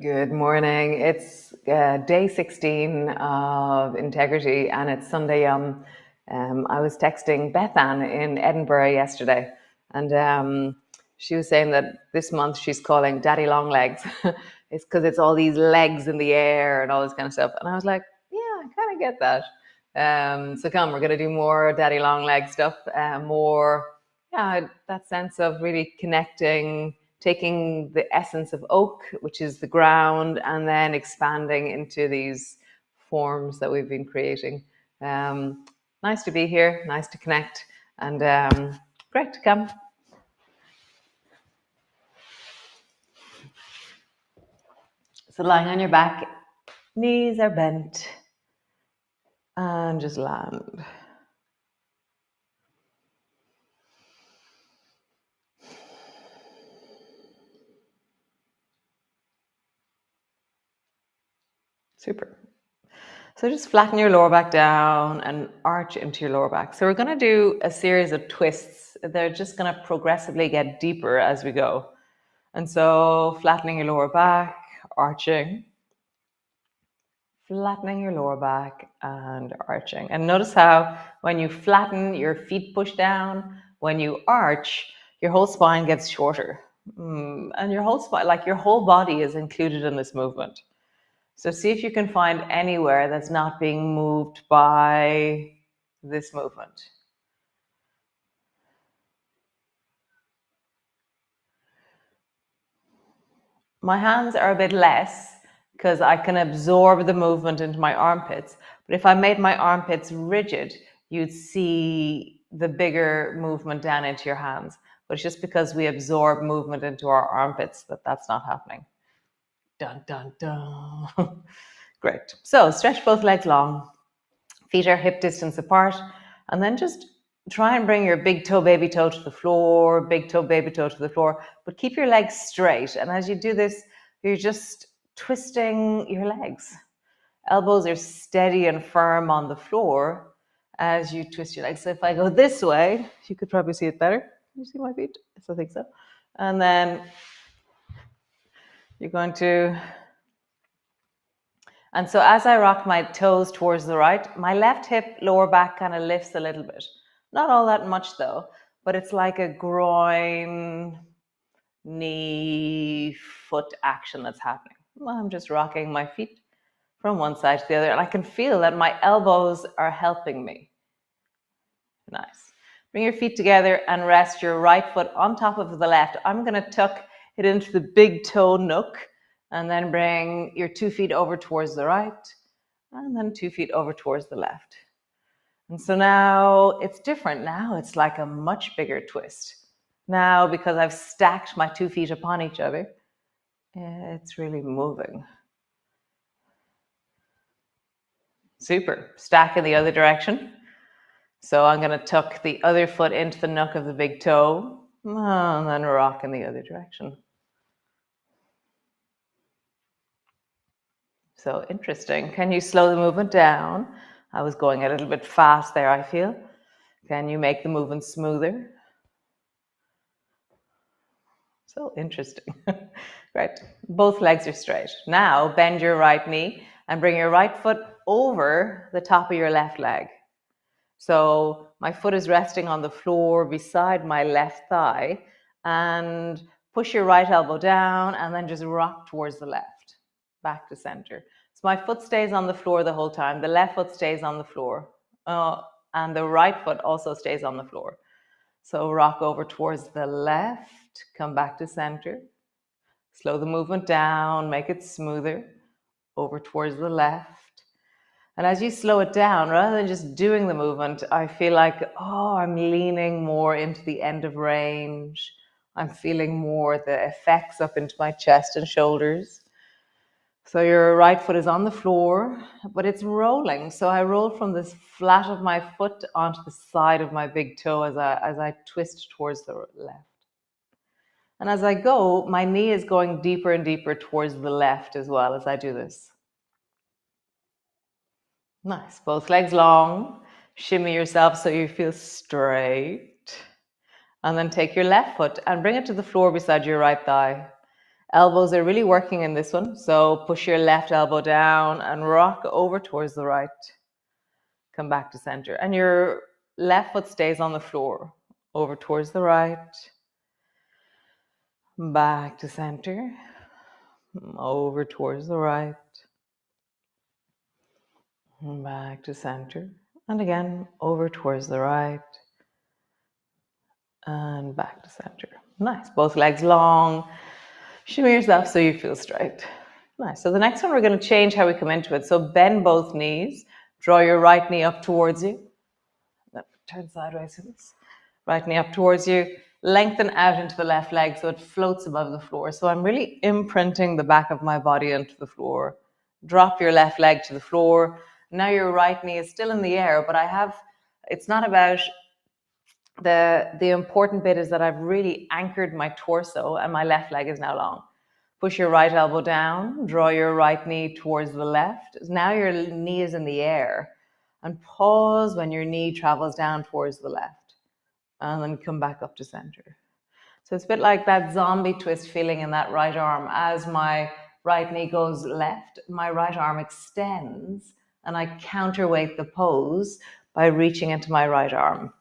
Good morning. It's day 16 of Integrity, and it's Sunday. I was texting Beth Ann in Edinburgh yesterday, and she was saying that this month she's calling Daddy Longlegs. It's because it's all these legs in the air and all this kind of stuff. And I was like, yeah, I kind of get that. So come, we're going to do more Daddy Longlegs stuff, that sense of really connecting, taking the essence of oak, which is the ground, and then expanding into these forms that we've been creating. Nice to be here, nice to connect, and great to come. So lying on your back, knees are bent, and just land. Super. So just flatten your lower back down and arch into your lower back. So we're going to do a series of twists. They're just going to progressively get deeper as we go. And so flattening your lower back, arching, flattening your lower back and arching. And notice how when you flatten, your feet push down. When you arch, your whole spine gets shorter. And your whole spine, like your whole body is included in this movement. So see if you can find anywhere that's not being moved by this movement. My hands are a bit less because I can absorb the movement into my armpits. But if I made my armpits rigid, you'd see the bigger movement down into your hands. But it's just because we absorb movement into our armpits that's not happening. Dun, dun, dun. Great. So stretch both legs long. Feet are hip distance apart. And then just try and bring your big toe, baby toe to the floor, big toe, baby toe to the floor, but keep your legs straight. And as you do this, you're just twisting your legs. Elbows are steady and firm on the floor as you twist your legs. So if I go this way, you could probably see it better. Can you see my feet? Yes, I think so. And then you're going to... And so as I rock my toes towards the right, my left hip, lower back kind of lifts a little bit. Not all that much though, but it's like a groin, knee, foot action that's happening. Well, I'm just rocking my feet from one side to the other, and I can feel that my elbows are helping me. Nice. Bring your feet together and rest your right foot on top of the left. I'm going to tuck it into the big toe nook, and then bring your 2 feet over towards the right, and then 2 feet over towards the left. And so now it's different. Now it's like a much bigger twist. Now, because I've stacked my 2 feet upon each other, it's really moving. Super. Stack in the other direction. So I'm going to tuck the other foot into the nook of the big toe, and then rock in the other direction. So interesting. Can you slow the movement down? I was going a little bit fast there, I feel. Can you make the movement smoother? So interesting. Right. Both legs are straight. Now bend your right knee and bring your right foot over the top of your left leg. So my foot is resting on the floor beside my left thigh, and push your right elbow down and then just rock towards the left, back to center. So my foot stays on the floor the whole time. The left foot stays on the floor, and the right foot also stays on the floor. So rock over towards the left, come back to center, slow the movement down, make it smoother, over towards the left. And as you slow it down, rather than just doing the movement, I feel like, I'm leaning more into the end of range. I'm feeling more the effects up into my chest and shoulders. So your right foot is on the floor, but it's rolling. So I roll from this flat of my foot onto the side of my big toe as I twist towards the left. And as I go, my knee is going deeper and deeper towards the left as well as I do this. Nice. Both legs long. Shimmy yourself so you feel straight. And then take your left foot and bring it to the floor beside your right thigh. Elbows are really working in this one. So push your left elbow down and rock over towards the right. Come back to center. And your left foot stays on the floor. Over towards the right. Back to center. Over towards the right. Back to center. And again, over towards the right. And back to center. Nice. Both legs long. Shimmy yourself so you feel straight. Nice. So the next one, we're going to change how we come into it. So bend both knees. Draw your right knee up towards you. Turn sideways. Right knee up towards you. Lengthen out into the left leg so it floats above the floor. So I'm really imprinting the back of my body into the floor. Drop your left leg to the floor. Now your right knee is still in the air, but it's not about the important bit is that I've really anchored my torso and my left leg is now long. Push your right elbow down, draw your right knee towards the left. Now your knee is in the air. And pause when your knee travels down towards the left. And then come back up to center. So it's a bit like that zombie twist feeling in that right arm. As my right knee goes left, my right arm extends and I counterweight the pose by reaching into my right arm.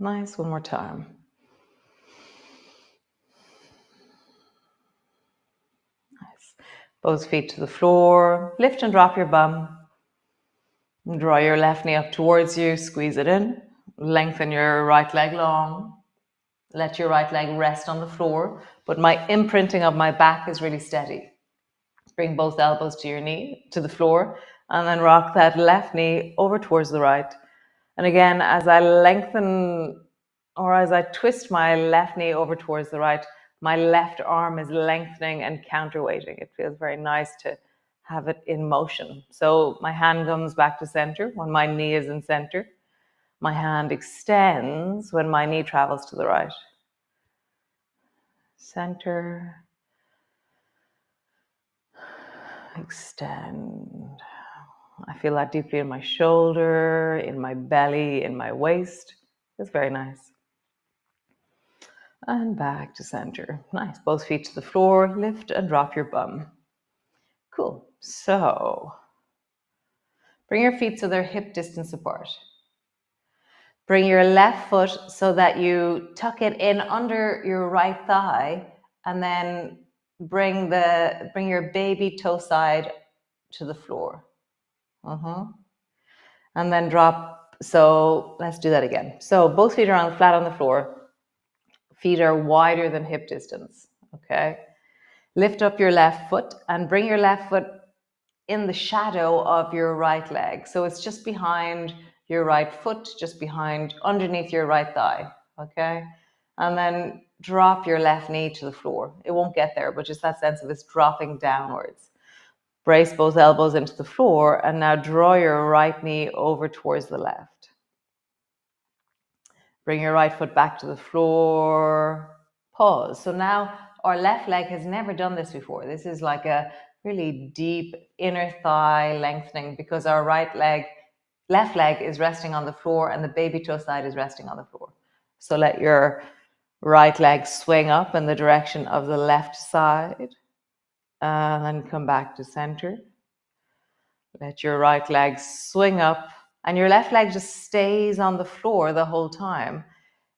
Nice, one more time. Nice. Both feet to the floor. Lift and drop your bum. Draw your left knee up towards you. Squeeze it in. Lengthen your right leg long. Let your right leg rest on the floor. But my imprinting of my back is really steady. Bring both elbows to your knee, to the floor. And then rock that left knee over towards the right. And again, as I lengthen or as I twist my left knee over towards the right, my left arm is lengthening and counterweighting. It feels very nice to have it in motion. So my hand comes back to center when my knee is in center. My hand extends when my knee travels to the right. Center. Extend. I feel that deeply in my shoulder, in my belly, in my waist. It's very nice. And back to center. Nice. Both feet to the floor. Lift and drop your bum. Cool. So bring your feet so they're hip distance apart. Bring your left foot so that you tuck it in under your right thigh, and then bring your baby toe side to the floor. And then drop. So let's do that again. So both feet are flat on the floor. Feet are wider than hip distance. Okay. Lift up your left foot and bring your left foot in the shadow of your right leg. So it's just behind your right foot, just underneath your right thigh. Okay. And then drop your left knee to the floor. It won't get there, but just that sense of it's dropping downwards. Brace both elbows into the floor and now draw your right knee over towards the left. Bring your right foot back to the floor. Pause. So now our left leg has never done this before. This is like a really deep inner thigh lengthening because our left leg is resting on the floor and the baby toe side is resting on the floor. So let your right leg swing up in the direction of the left side and then come back to center. Let your right leg swing up and your left leg just stays on the floor the whole time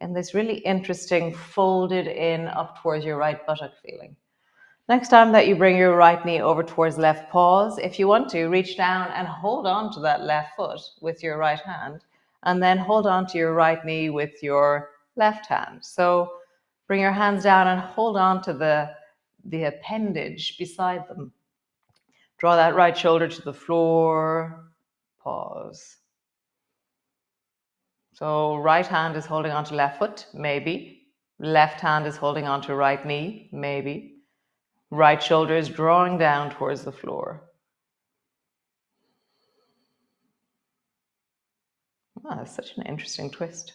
in this really interesting folded in up towards your right buttock feeling. Next time that you bring your right knee over towards left, pause. If you want to, reach down and hold on to that left foot with your right hand, and then hold on to your right knee with your left hand. So bring your hands down and hold on to the appendage beside them. Draw that right shoulder to the floor. Pause. So right hand is holding on to left foot, maybe. Left hand is holding on to right knee, maybe. Right shoulder is drawing down towards the floor. Wow, that's such an interesting twist.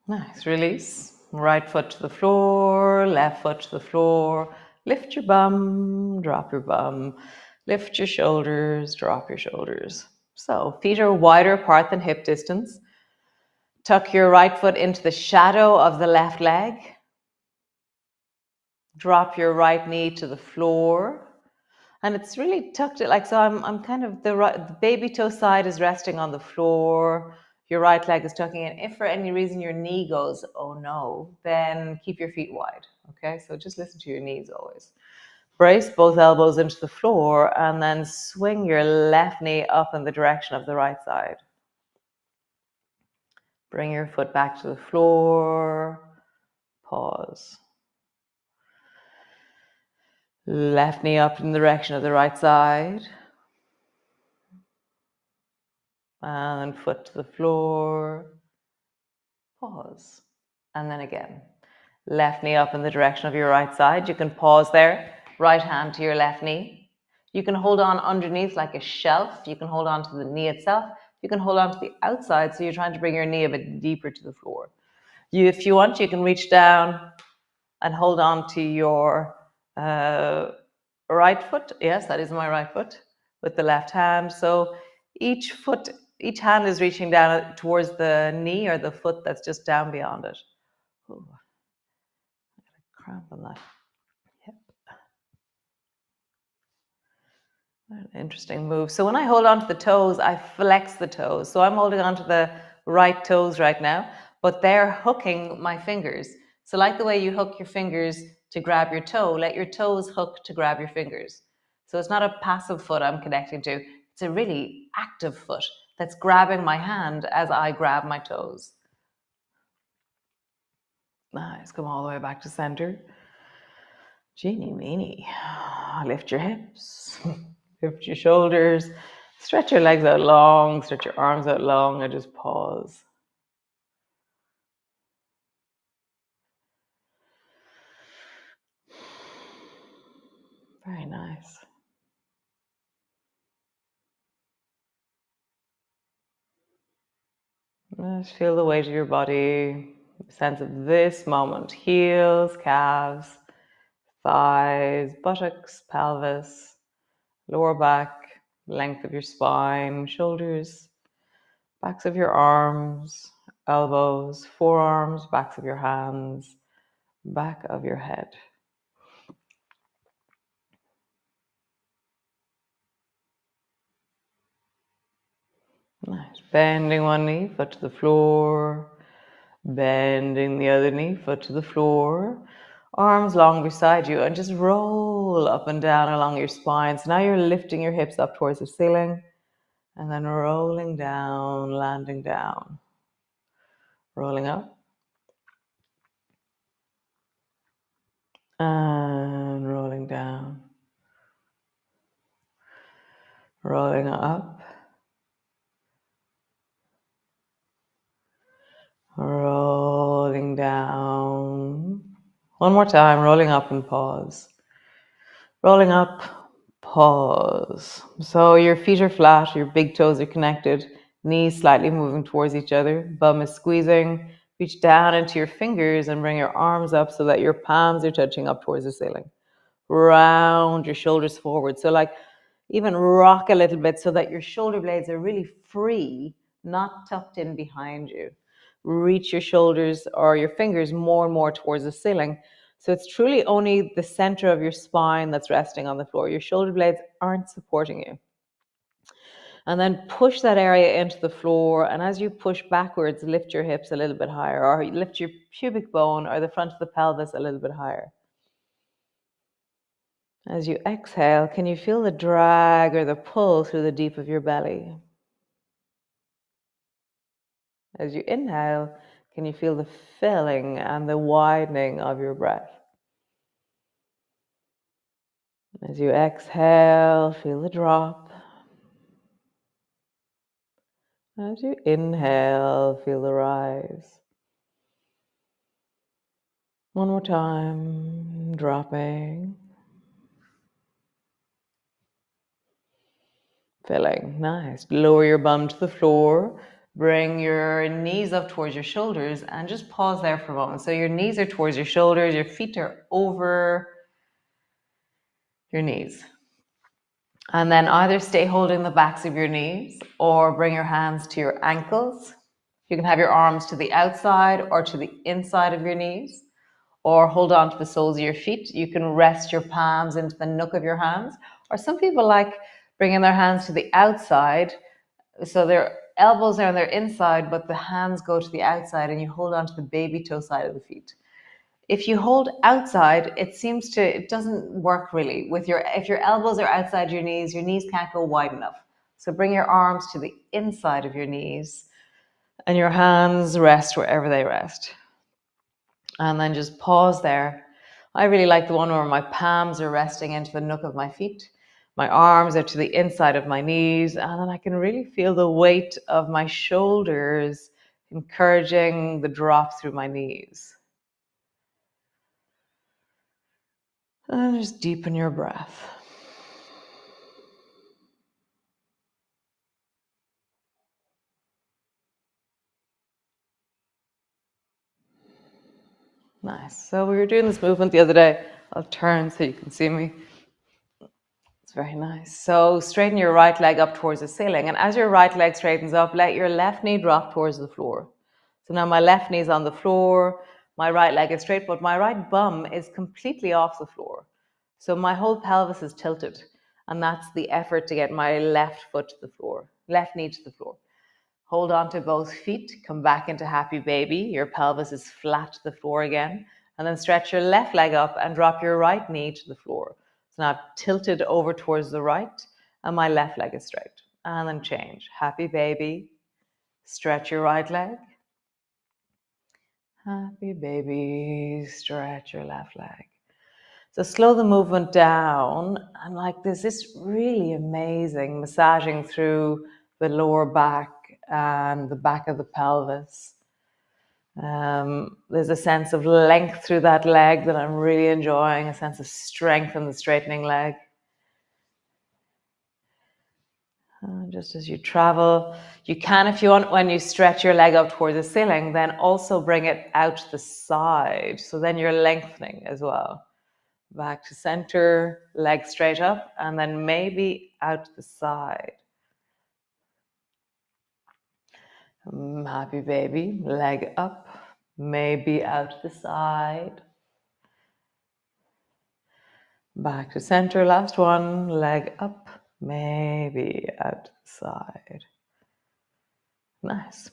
Nice. Release. Right foot to the floor, left foot to the floor. Lift your bum, drop your bum. Lift your shoulders, drop your shoulders. So feet are wider apart than hip distance. Tuck your right foot into the shadow of the left leg. Drop your right knee to the floor. And it's really tucked it like so. I'm kind of the baby toe side is resting on the floor. Your right leg is tucking in. If for any reason your knee goes, oh no, then keep your feet wide. Okay, so just listen to your knees always. Brace both elbows into the floor and then swing your left knee up in the direction of the right side. Bring your foot back to the floor. Pause. Left knee up in the direction of the right side. And foot to the floor. Pause. And then again. Left knee up in the direction of your right side. You can pause there. Right hand to your left knee. You can hold on underneath like a shelf. You can hold on to the knee itself. You can hold on to the outside, so you're trying to bring your knee a bit deeper to the floor. If you want, you can reach down and hold on to your right foot. Yes, that is my right foot with the left hand. So each hand is reaching down towards the knee or the foot that's just down beyond it. Ooh, I got a cramp on that. Interesting move. So when I hold on to the toes, I flex the toes. So I'm holding on to the right toes right now, but they're hooking my fingers. So like the way you hook your fingers to grab your toe, let your toes hook to grab your fingers. So it's not a passive foot I'm connecting to. It's a really active foot that's grabbing my hand as I grab my toes. Nice. Come all the way back to center. Genie meanie. Lift your hips. Lift your shoulders, stretch your legs out long, stretch your arms out long, and just pause. Very nice. Just feel the weight of your body, sense of this moment. Heels, calves, thighs, buttocks, pelvis, lower back, length of your spine, shoulders, backs of your arms, elbows, forearms, backs of your hands, back of your head. Nice. Bending one knee, foot to the floor. Bending the other knee, foot to the floor. Arms long beside you and just roll up and down along your spine. So now you're lifting your hips up towards the ceiling and then rolling down, landing down. Rolling up. And rolling down. Rolling up. Rolling down. One more time, rolling up and pause. Rolling up, pause. So your feet are flat, your big toes are connected, knees slightly moving towards each other, bum is squeezing. Reach down into your fingers and bring your arms up so that your palms are touching up towards the ceiling. Round your shoulders forward. So like even rock a little bit so that your shoulder blades are really free, not tucked in behind you. Reach your shoulders or your fingers more and more towards the ceiling. So it's truly only the center of your spine that's resting on the floor. Your shoulder blades aren't supporting you. And then push that area into the floor. And as you push backwards, lift your hips a little bit higher, or lift your pubic bone or the front of the pelvis a little bit higher. As you exhale, can you feel the drag or the pull through the deep of your belly? As you inhale, can you feel the filling and the widening of your breath? As you exhale, feel the drop. As you inhale, feel the rise. One more time, dropping. Filling, nice. Lower your bum to the floor. Bring your knees up towards your shoulders and just pause there for a moment. So your knees are towards your shoulders, your feet are over your knees. And then either stay holding the backs of your knees or bring your hands to your ankles. You can have your arms to the outside or to the inside of your knees, or hold on to the soles of your feet. You can rest your palms into the nook of your hands, or some people like bringing their hands to the outside. So their elbows are on their inside, but the hands go to the outside and you hold on to the baby toe side of the feet. If you hold outside, it doesn't work really. If your elbows are outside your knees can't go wide enough. So bring your arms to the inside of your knees and your hands rest wherever they rest. And then just pause there. I really like the one where my palms are resting into the nook of my feet. My arms are to the inside of my knees, and then I can really feel the weight of my shoulders encouraging the drop through my knees. And just deepen your breath. Nice. So we were doing this movement the other day. I'll turn so you can see me. It's very nice. So straighten your right leg up towards the ceiling. And as your right leg straightens up, let your left knee drop towards the floor. So now my left knee is on the floor. My right leg is straight, but my right bum is completely off the floor. So my whole pelvis is tilted. And that's the effort to get my left foot to the floor, left knee to the floor. Hold on to both feet, come back into happy baby. Your pelvis is flat to the floor again. And then stretch your left leg up and drop your right knee to the floor. So now tilted over towards the right, and my left leg is straight. And then change. Happy baby. Stretch your right leg. Happy baby. Stretch your left leg. So slow the movement down, and like this really amazing massaging through the lower back and the back of the pelvis. There's a sense of length through that leg that I'm really enjoying, a sense of strength in the straightening leg. Just as you travel, you can, if you want, when you stretch your leg up towards the ceiling, then also bring it out to the side. So then you're lengthening as well. Back to center, leg straight up, and then maybe out to the side. Happy baby, leg up, maybe out to the side. Back to center, last one, leg up, maybe out to the side. Nice.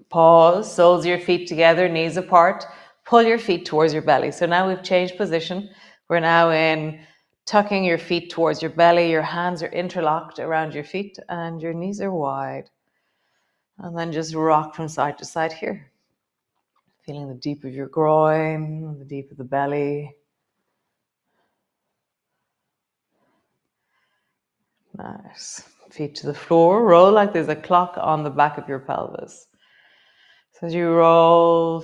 Pause, soles of your feet together, knees apart. Pull your feet towards your belly. So now we've changed position. We're now in tucking your feet towards your belly. Your hands are interlocked around your feet and your knees are wide. And then just rock from side to side here. Feeling the deep of your groin, the deep of the belly. Nice. Feet to the floor. Roll like there's a clock on the back of your pelvis. So as you roll,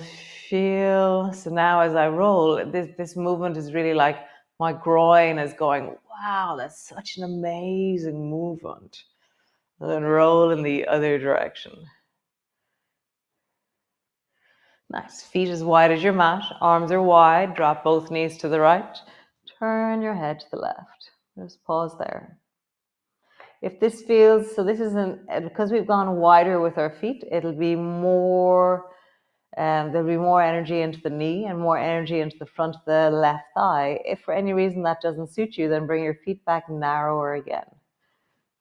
feel. So now as I roll, this movement is really like my groin is going, wow, that's such an amazing movement. And then roll in the other direction. Nice. Feet as wide as your mat. Arms are wide. Drop both knees to the right. Turn your head to the left. Just pause there. If this feels, so this isn't, because we've gone wider with our feet, it'll be more, there'll be more energy into the knee and more energy into the front of the left thigh. If for any reason that doesn't suit you, then bring your feet back narrower again.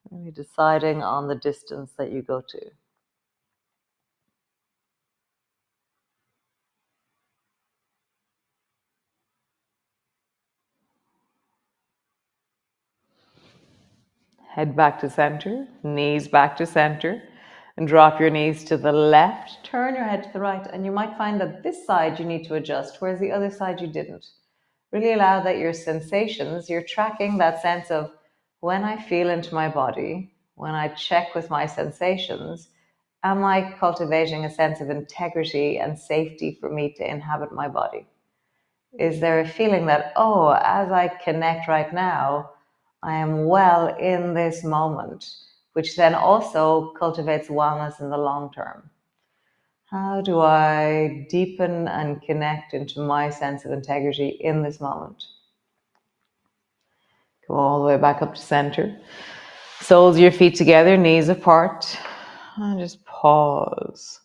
And you're deciding on the distance that you go to. Head back to center, knees back to center, and drop your knees to the left. Turn your head to the right, and you might find that this side you need to adjust, whereas the other side you didn't. Really allow that your sensations, you're tracking that sense of when I feel into my body, when I check with my sensations, am I cultivating a sense of integrity and safety for me to inhabit my body? Is there a feeling that, oh, as I connect right now, I am well in this moment, which then also cultivates wellness in the long term? How do I deepen and connect into my sense of integrity in this moment? Go all the way back up to center. Soles of your feet together, knees apart. And just pause.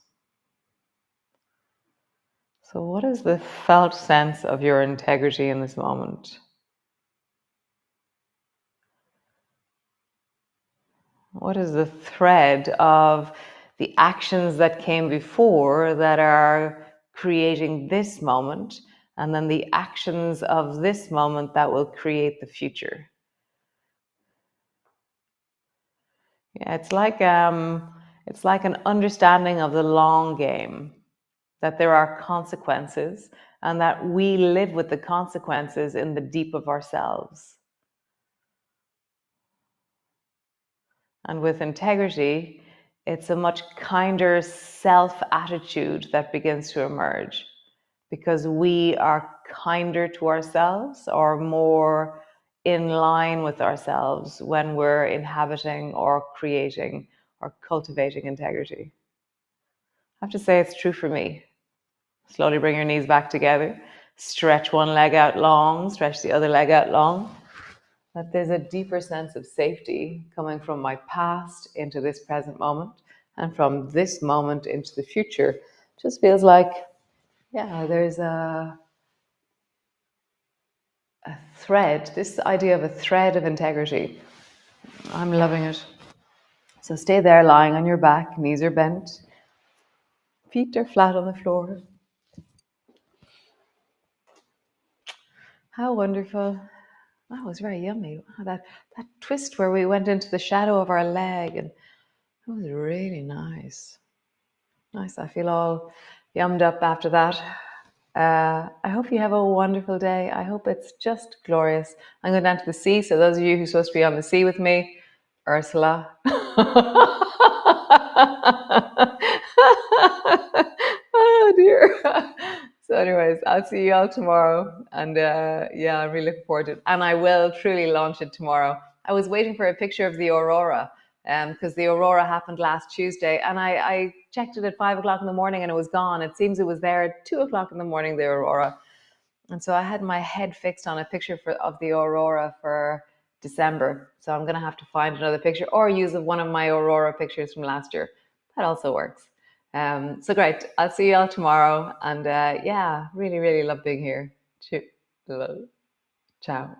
So what is the felt sense of your integrity in this moment? What is the thread of the actions that came before that are creating this moment, and then the actions of this moment that will create the future? Yeah, it's like an understanding of the long game, that there are consequences and that we live with the consequences in the deep of ourselves. And with integrity, it's a much kinder self-attitude that begins to emerge, because we are kinder to ourselves or more in line with ourselves when we're inhabiting or creating or cultivating integrity. I have to say it's true for me. Slowly bring your knees back together. Stretch one leg out long, stretch the other leg out long. That there's a deeper sense of safety coming from my past into this present moment, and from this moment into the future. Just feels like, yeah, there's a thread, this idea of a thread of integrity. I'm loving it. So stay there lying on your back, knees are bent, feet are flat on the floor. How wonderful. That was very yummy. Wow, that twist where we went into the shadow of our leg, and that was really nice. Nice. I feel all yummed up after that. I hope you have a wonderful day. I hope it's just glorious. I'm going down to the sea. So those of you who are supposed to be on the sea with me, Ursula. Oh dear. So anyways, I'll see you all tomorrow. And yeah, I'm really looking forward to it. And I will truly launch it tomorrow. I was waiting for a picture of the aurora, because the aurora happened last Tuesday, and I checked it at 5 o'clock in the morning and it was gone. It seems it was there at 2 o'clock in the morning, the aurora. And so I had my head fixed on a picture of the aurora for December. So I'm going to have to find another picture or use one of my aurora pictures from last year. That also works. So great. I'll see you all tomorrow. And yeah, really, really love being here. Ciao.